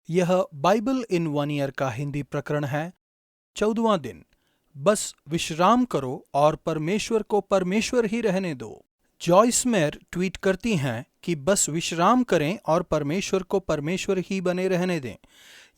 यह बाइबल इन 1 ईयर का हिंदी प्रकरण है। 14वां दिन। बस विश्राम करो और परमेश्वर को परमेश्वर ही रहने दो। जॉयस मेयर ट्वीट करती हैं कि बस विश्राम करें और परमेश्वर को परमेश्वर ही बने रहने दें।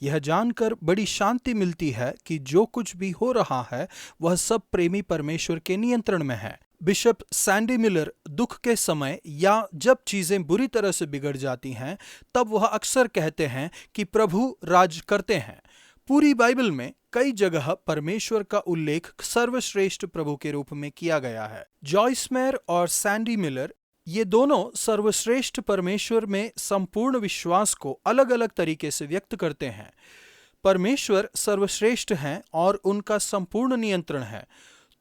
यह जानकर बड़ी शांति मिलती है कि जो कुछ भी हो रहा है वह सब प्रेमी परमेश्वर के नियंत्रण में है। बिशप सैंडी मिलर दुख के समय या जब चीजें बुरी तरह से बिगड़ जाती हैं तब वह अक्सर कहते हैं कि प्रभु राज करते हैं। पूरी बाइबल में कई जगह परमेश्वर का उल्लेख सर्वश्रेष्ठ प्रभु के रूप में किया गया है। जॉयस मेयर और सैंडी मिलर ये दोनों सर्वश्रेष्ठ परमेश्वर में संपूर्ण विश्वास को अलग अलग तरीके से व्यक्त करते हैं। परमेश्वर सर्वश्रेष्ठ हैं और उनका संपूर्ण नियंत्रण है।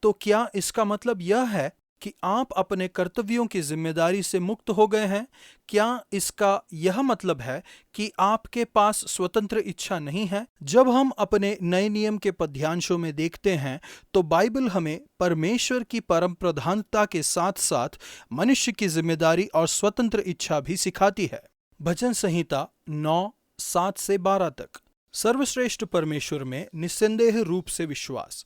तो क्या इसका मतलब यह है कि आप अपने कर्तव्यों की जिम्मेदारी से मुक्त हो गए हैं? क्या इसका यह मतलब है कि आपके पास स्वतंत्र इच्छा नहीं है? जब हम अपने नए नियम के पद्यांशों में देखते हैं तो बाइबल हमें परमेश्वर की परम प्रधानता के साथ साथ मनुष्य की जिम्मेदारी और स्वतंत्र इच्छा भी सिखाती है। भजन संहिता 9:7-12 तक। सर्वश्रेष्ठ परमेश्वर में निस्संदेह रूप से विश्वास।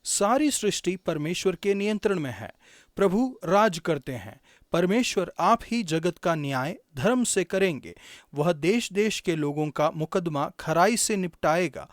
सारी सृष्टि परमेश्वर के नियंत्रण में है। प्रभु राज करते हैं। परमेश्वर आप ही जगत का न्याय धर्म से करेंगे। वह देश देश के लोगों का मुकदमा खराई से निपटाएगा।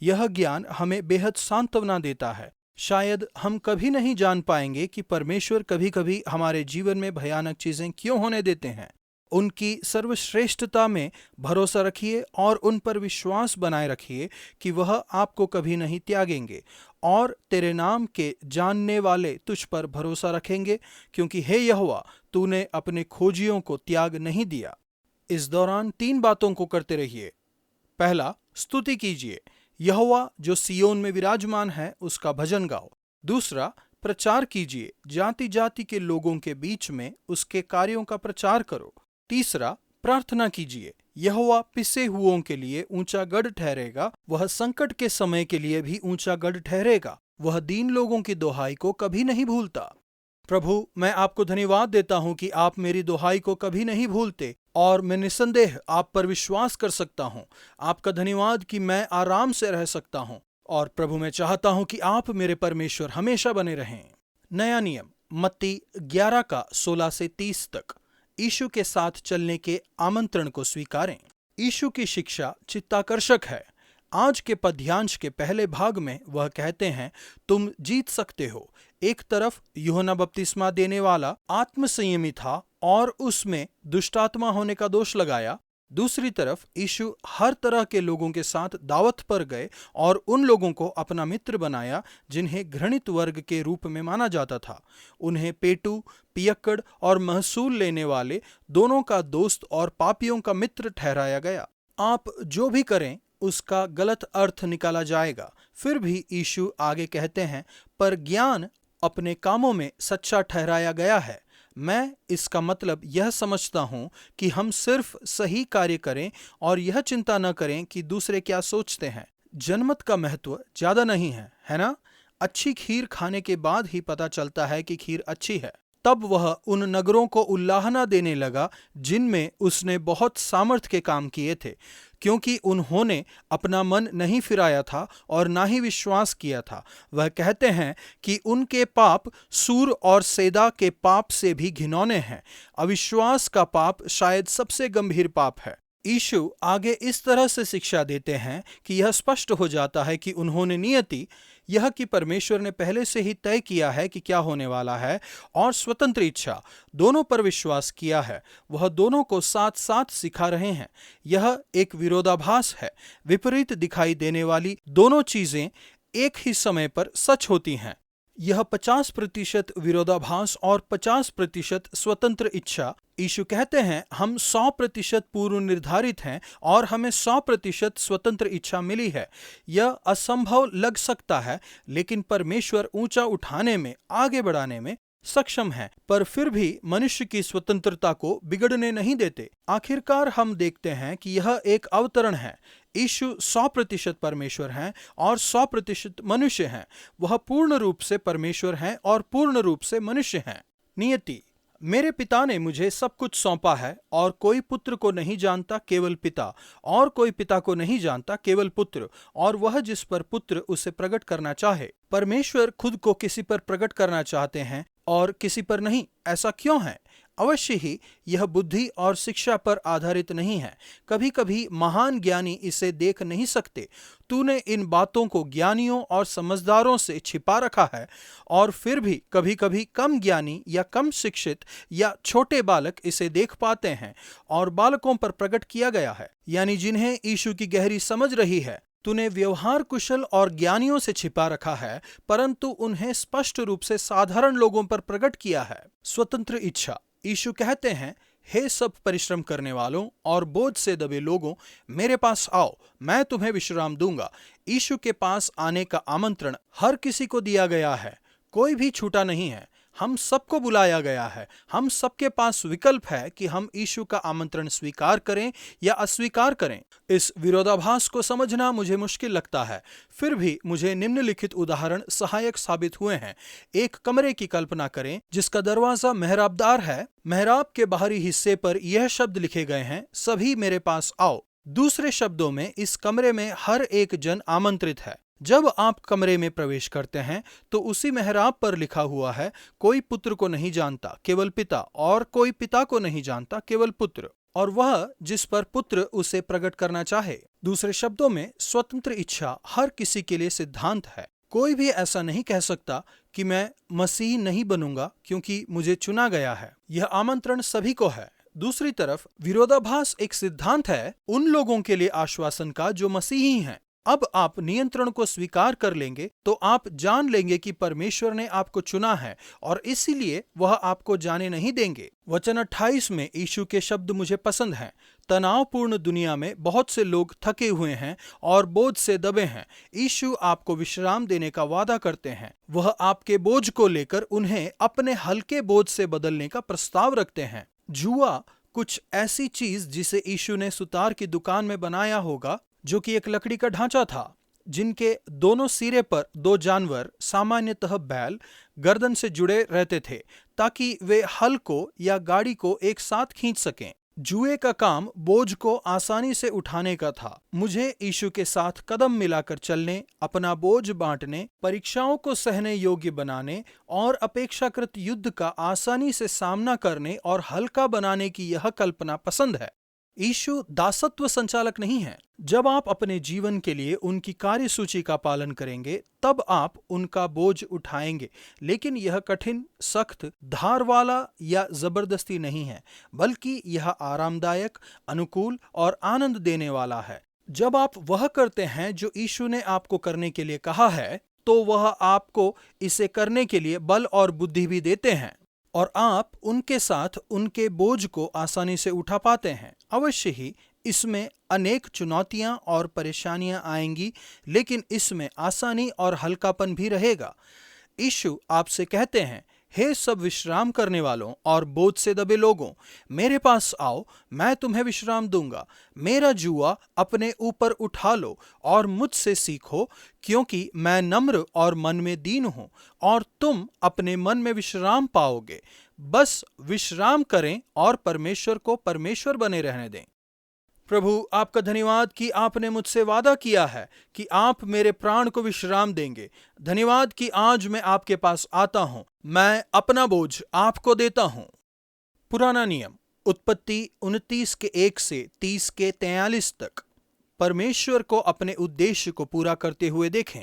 यह ज्ञान हमें बेहद सांत्वना देता है। शायद हम कभी नहीं जान पाएंगे कि परमेश्वर कभी कभी हमारे जीवन में भयानक चीजें क्यों होने देते हैं। उनकी सर्वश्रेष्ठता में भरोसा रखिए और उन पर विश्वास बनाए रखिए कि वह आपको कभी नहीं त्यागेंगे और तेरे नाम के जानने वाले तुझ पर भरोसा रखेंगे, क्योंकि हे यहोवा, तूने अपने खोजियों को त्याग नहीं दिया। इस दौरान 3 बातों को करते रहिए। पहला, स्तुति कीजिए। यहोवा जो सियोन में विराजमान है उसका भजन गाओ। दूसरा, प्रचार कीजिए। जाति जाति के लोगों के बीच में उसके कार्यों का प्रचार करो। तीसरा, प्रार्थना कीजिए। यहोवा पिसे हुओं के लिए ऊंचा गढ़ ठहरेगा। वह संकट के समय के लिए भी ऊंचा गढ़ ठहरेगा। वह दीन लोगों की दोहाई को कभी नहीं भूलता। प्रभु, मैं आपको धन्यवाद देता हूं कि आप मेरी दोहाई को कभी नहीं भूलते और मैं निसंदेह आप पर विश्वास कर सकता हूं। आपका धन्यवाद कि मैं आराम से रह सकता हूं। और प्रभु, मैं चाहता हूं कि आप मेरे परमेश्वर हमेशा बने रहें। नया नियम मत्ती 11:16-30 तक। यीशु के साथ चलने के आमंत्रण को स्वीकारें। यीशु की शिक्षा चित्ताकर्षक है। आज के पद्यांश के पहले भाग में वह कहते हैं, तुम जीत सकते हो। एक तरफ यूहन्ना बपतिस्मा देने वाला आत्मसंयमी था और उसमें दुष्टात्मा होने का दोष लगाया। दूसरी तरफ यीशु हर तरह के लोगों के साथ दावत पर गए और उन लोगों को अपना मित्र बनाया जिन्हें घृणित वर्ग के रूप में माना जाता था। उन्हें पेटू, पियक्कड़ और महसूल लेने वाले दोनों का दोस्त और पापियों का मित्र ठहराया गया। आप जो भी करें उसका गलत अर्थ निकाला जाएगा। फिर भी यीशु आगे कहते हैं, पर ज्ञान अपने कामों में सच्चा ठहराया गया है। मैं इसका मतलब यह समझता हूं कि हम सिर्फ सही कार्य करें और यह चिंता न करें कि दूसरे क्या सोचते हैं। जनमत का महत्व ज्यादा नहीं है, है ना? अच्छी खीर खाने के बाद ही पता चलता है कि खीर अच्छी है। तब वह उन नगरों को उल्लाहना देने लगा जिनमें उसने बहुत सामर्थ के काम किए थे, क्योंकि उन्होंने अपना मन नहीं फिराया था और ना ही विश्वास किया था। वह कहते हैं कि उनके पाप सूर और सेदा के पाप से भी घिनौने हैं। अविश्वास का पाप शायद सबसे गंभीर पाप है। यीशु आगे इस तरह से शिक्षा देते हैं कि यह स्पष्ट हो जाता है कि उन्होंने नियति, यह कि परमेश्वर ने पहले से ही तय किया है कि क्या होने वाला है, और स्वतंत्र इच्छा दोनों पर विश्वास किया है। वह दोनों को साथ साथ सिखा रहे हैं। यह एक विरोधाभास है। विपरीत दिखाई देने वाली दोनों चीजें एक ही समय पर सच होती हैं। यह 50% विरोधाभास और 50% स्वतंत्र इच्छा। यीशु कहते हैं, हम 100% पूर्व निर्धारित हैं और हमें 100% स्वतंत्र इच्छा मिली है। यह असंभव लग सकता है, लेकिन परमेश्वर ऊंचा उठाने में, आगे बढ़ाने में सक्षम है, पर फिर भी मनुष्य की स्वतंत्रता को बिगड़ने नहीं देते। आखिरकार हम देखते हैं कि यह एक अवतरण है। यीशु 100% परमेश्वर हैं और 100% मनुष्य हैं। वह पूर्ण रूप से परमेश्वर हैं और पूर्ण रूप से मनुष्य हैं। नियति मेरे पिता ने मुझे सब कुछ सौंपा है, और कोई पुत्र को नहीं जानता केवल पिता, और कोई पिता को नहीं जानता केवल पुत्र, और वह जिस पर पुत्र उसे प्रकट करना चाहे। परमेश्वर खुद को किसी पर प्रकट करना चाहते हैं और किसी पर नहीं। ऐसा क्यों है? अवश्य ही यह बुद्धि और शिक्षा पर आधारित नहीं है। कभी कभी महान ज्ञानी इसे देख नहीं सकते। तूने इन बातों को ज्ञानियों और समझदारों से छिपा रखा है, और फिर भी कभी कभी कम ज्ञानी या कम शिक्षित या छोटे बालक इसे देख पाते हैं, और बालकों पर प्रकट किया गया है, यानी जिन्हें यीशु की गहरी समझ रही है। तूने व्यवहार कुशल और ज्ञानियों से छिपा रखा है, परंतु उन्हें स्पष्ट रूप से साधारण लोगों पर प्रकट किया है। स्वतंत्र इच्छा। यीशु कहते हैं, हे सब परिश्रम करने वालों और बोझ से दबे लोगों, मेरे पास आओ, मैं तुम्हें विश्राम दूंगा। यीशु के पास आने का आमंत्रण हर किसी को दिया गया है, कोई भी छूटा नहीं है। हम सबको बुलाया गया है। हम सबके पास विकल्प है कि हम यीशु का आमंत्रण स्वीकार करें या अस्वीकार करें। इस विरोधाभास को समझना मुझे मुश्किल लगता है, फिर भी मुझे निम्नलिखित उदाहरण सहायक साबित हुए हैं। एक कमरे की कल्पना करें जिसका दरवाजा मेहराबदार है। मेहराब के बाहरी हिस्से पर यह शब्द लिखे गए हैं, सभी मेरे पास आओ। दूसरे शब्दों में, इस कमरे में हर एक जन आमंत्रित है। जब आप कमरे में प्रवेश करते हैं तो उसी मेहराब पर लिखा हुआ है, कोई पुत्र को नहीं जानता केवल पिता, और कोई पिता को नहीं जानता केवल पुत्र, और वह जिस पर पुत्र उसे प्रकट करना चाहे। दूसरे शब्दों में, स्वतंत्र इच्छा हर किसी के लिए सिद्धांत है। कोई भी ऐसा नहीं कह सकता कि मैं मसीह नहीं बनूंगा क्योंकि मुझे चुना गया है। यह आमंत्रण सभी को है। दूसरी तरफ, विरोधाभास एक सिद्धांत है उन लोगों के लिए आश्वासन का जो मसीही हैं। अब आप नियंत्रण को स्वीकार कर लेंगे तो आप जान लेंगे कि परमेश्वर ने आपको चुना है, और इसीलिए वह आपको जाने नहीं देंगे। वचन 28 में यीशु के शब्द मुझे पसंद हैं। तनावपूर्ण दुनिया में बहुत से लोग थके हुए हैं और बोझ से दबे हैं। यीशु आपको विश्राम देने का वादा करते हैं। वह आपके बोझ को लेकर उन्हें अपने हल्के बोझ से बदलने का प्रस्ताव रखते हैं। जुआ कुछ ऐसी चीज जिसे यीशु ने सुतार की दुकान में बनाया होगा, जो कि एक लकड़ी का ढांचा था, जिनके दोनों सिरे पर दो जानवर, सामान्यतः बैल, गर्दन से जुड़े रहते थे ताकि वे हल को या गाड़ी को एक साथ खींच सकें। जुए का काम बोझ को आसानी से उठाने का था। मुझे यीशु के साथ कदम मिलाकर चलने, अपना बोझ बांटने, परीक्षाओं को सहने योग्य बनाने और अपेक्षाकृत युद्ध का आसानी से सामना करने और हल्का बनाने की यह कल्पना पसंद है। यीशु दासत्व संचालक नहीं है। जब आप अपने जीवन के लिए उनकी कार्यसूची का पालन करेंगे तब आप उनका बोझ उठाएंगे, लेकिन यह कठिन, सख्त, धार वाला या जबरदस्ती नहीं है, बल्कि यह आरामदायक, अनुकूल और आनंद देने वाला है। जब आप वह करते हैं जो यीशु ने आपको करने के लिए कहा है, तो वह आपको इसे करने के लिए बल और बुद्धि भी देते हैं, और आप उनके साथ उनके बोझ को आसानी से उठा पाते हैं। अवश्य ही इसमें अनेक चुनौतियां और परेशानियां आएंगी, लेकिन इसमें आसानी और हल्कापन भी रहेगा। यीशु आपसे कहते हैं, हे सब विश्राम करने वालों और बोझ से दबे लोगों, मेरे पास आओ, मैं तुम्हें विश्राम दूंगा। मेरा जुआ अपने ऊपर उठा लो और मुझसे सीखो, क्योंकि मैं नम्र और मन में दीन हूं, और तुम अपने मन में विश्राम पाओगे। बस विश्राम करें और परमेश्वर को परमेश्वर बने रहने दें। प्रभु, आपका धन्यवाद कि आपने मुझसे वादा किया है कि आप मेरे प्राण को विश्राम देंगे। धन्यवाद कि आज मैं आपके पास आता हूं। मैं अपना बोझ आपको देता हूं। पुराना नियम, उत्पत्ति 29 के 1 से 30 के 43 तक। परमेश्वर को अपने उद्देश्य को पूरा करते हुए देखें।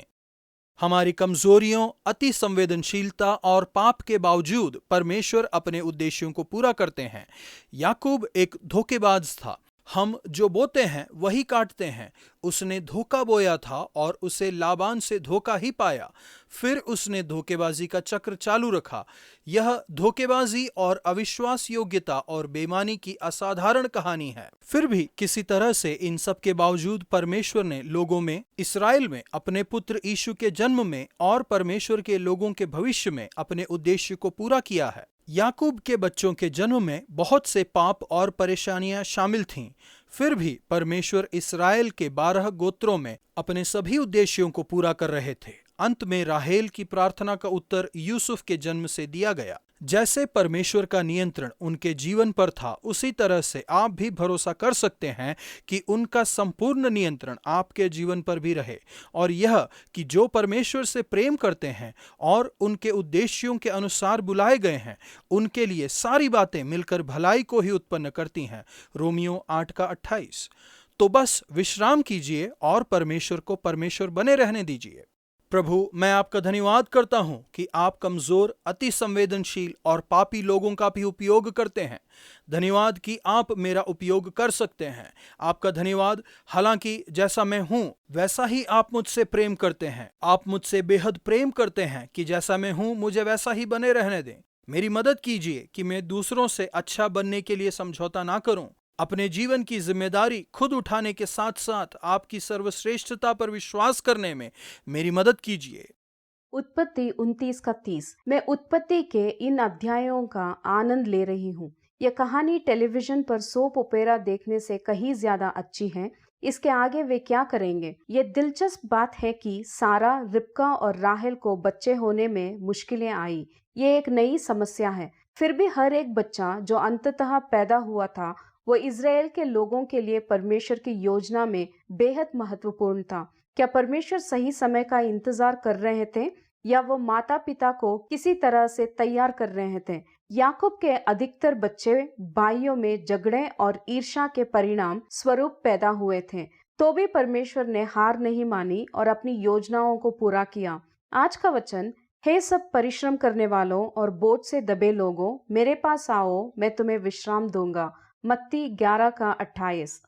हमारी कमजोरियों, अति संवेदनशीलता और पाप के बावजूद परमेश्वर अपने उद्देश्यों को पूरा करते हैं। याकूब एक धोखेबाज था। हम जो बोते हैं वही काटते हैं। उसने धोखा बोया था और उसे लाबान से धोखा ही पाया। फिर उसने धोखेबाजी का चक्र चालू रखा। यह धोखेबाजी और अविश्वास योग्यता और बेईमानी की असाधारण कहानी है। फिर भी किसी तरह से इन सब के बावजूद परमेश्वर ने लोगों में, इस्राएल में, अपने पुत्र यीशु के जन्म में और परमेश्वर के लोगों के भविष्य में अपने उद्देश्य को पूरा किया है। याकूब के बच्चों के जन्म में बहुत से पाप और परेशानियां शामिल थीं। फिर भी परमेश्वर इस्राएल के 12 गोत्रों में अपने सभी उद्देश्यों को पूरा कर रहे थे। अंत में राहेल की प्रार्थना का उत्तर यूसुफ के जन्म से दिया गया। जैसे परमेश्वर का नियंत्रण उनके जीवन पर था, उसी तरह से आप भी भरोसा कर सकते हैं कि उनका संपूर्ण नियंत्रण आपके जीवन पर भी रहे, और यह कि जो परमेश्वर से प्रेम करते हैं और उनके उद्देश्यों के अनुसार बुलाए गए हैं, उनके लिए सारी बातें मिलकर भलाई को ही उत्पन्न करती हैं। रोमियो 8:28। तो बस विश्राम कीजिए और परमेश्वर को परमेश्वर बने रहने दीजिए। प्रभु, मैं आपका धन्यवाद करता हूं कि आप कमजोर, अति संवेदनशील और पापी लोगों का भी उपयोग करते हैं। धन्यवाद कि आप मेरा उपयोग कर सकते हैं। आपका धन्यवाद, हालांकि जैसा मैं हूं वैसा ही आप मुझसे प्रेम करते हैं। आप मुझसे बेहद प्रेम करते हैं कि जैसा मैं हूं मुझे वैसा ही बने रहने दें। मेरी मदद कीजिए कि मैं दूसरों से अच्छा बनने के लिए समझौता ना करूं। अपने जीवन की जिम्मेदारी खुद उठाने के साथ साथ आपकी सर्वश्रेष्ठता पर विश्वास करने में मेरी मदद कीजिए। उत्पत्ति 29:30। मैं उत्पत्ति के इन अध्यायों का आनंद ले रही हूँ। यह कहानी टेलीविजन पर सोप ओपेरा देखने से कहीं ज्यादा अच्छी है। इसके आगे वे क्या करेंगे? ये दिलचस्प बात है कि सारा, रिबका और राहेल को बच्चे होने में मुश्किलें आई। ये एक नई समस्या है। फिर भी हर एक बच्चा जो अंततः पैदा हुआ था, वो इज़राइल के लोगों के लिए परमेश्वर की योजना में बेहद महत्वपूर्ण था। क्या परमेश्वर सही समय का इंतजार कर रहे थे, या वो माता पिता को किसी तरह से तैयार कर रहे थे? याकूब के अधिकतर बच्चे भाइयों में झगड़े और ईर्ष्या के परिणाम स्वरूप पैदा हुए थे, तो भी परमेश्वर ने हार नहीं मानी और अपनी योजनाओं को पूरा किया। आज का वचन, हे सब परिश्रम करने वालों और बोझ से दबे लोगों, मेरे पास आओ, मैं तुम्हें विश्राम दूंगा। मत्ती 11:28।